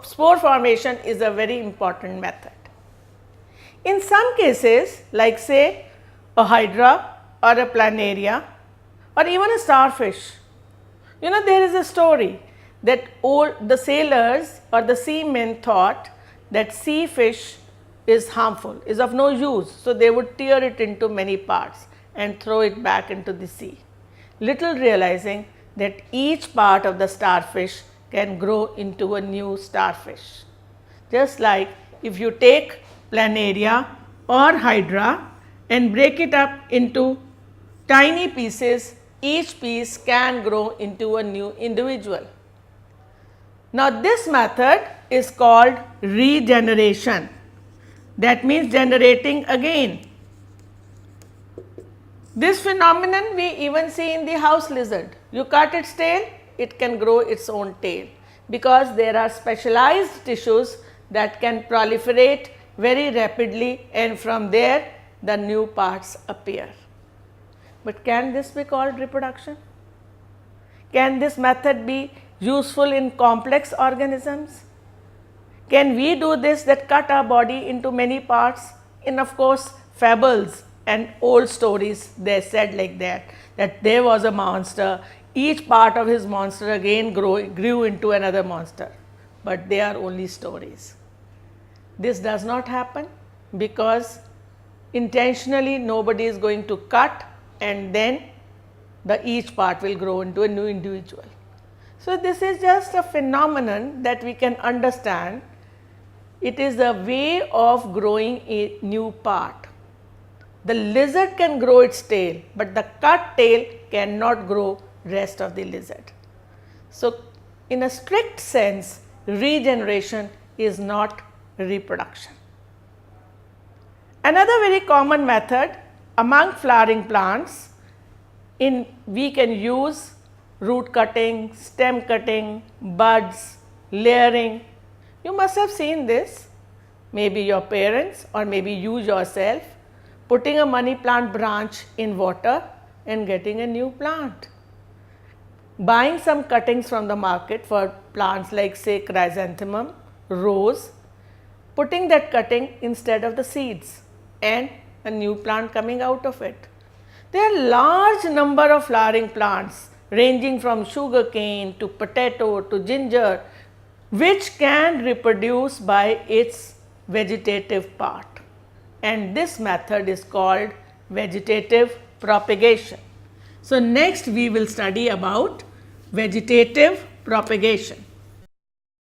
spore formation is a very important method. In some cases, like say a hydra or a planaria or even a starfish, there is a story that the sailors or the seamen thought that sea fish is harmful, is of no use. So, they would tear it into many parts and throw it back into the sea, little realizing that each part of the starfish can grow into a new starfish. Just like if you take planaria or hydra and break it up into tiny pieces, each piece can grow into a new individual. Now, this method is called regeneration. That means generating again. This phenomenon we even see in the house lizard. You cut its tail, it can grow its own tail, because there are specialized tissues that can proliferate very rapidly, and from there the new parts appear. But can this be called reproduction? Can this method be useful in complex organisms? Can we do this, that cut our body into many parts? In of course fables and old stories, they said like that there was a monster, each part of his monster again grew into another monster, but they are only stories. This does not happen because intentionally nobody is going to cut and then each part will grow into a new individual. So, this is just a phenomenon that we can understand. It is a way of growing a new part. The lizard can grow its tail, but the cut tail cannot grow rest of the lizard. So, in a strict sense, regeneration is not reproduction. Another very common method among flowering plants, we can use root cutting, stem cutting, buds, layering. You must have seen this, maybe your parents or maybe you yourself, putting a money plant branch in water and getting a new plant. Buying some cuttings from the market for plants like say chrysanthemum, rose, putting that cutting instead of the seeds and a new plant coming out of it. There are large number of flowering plants ranging from sugarcane to potato to ginger, which can reproduce by its vegetative part, and this method is called vegetative propagation. So, next we will study about vegetative propagation.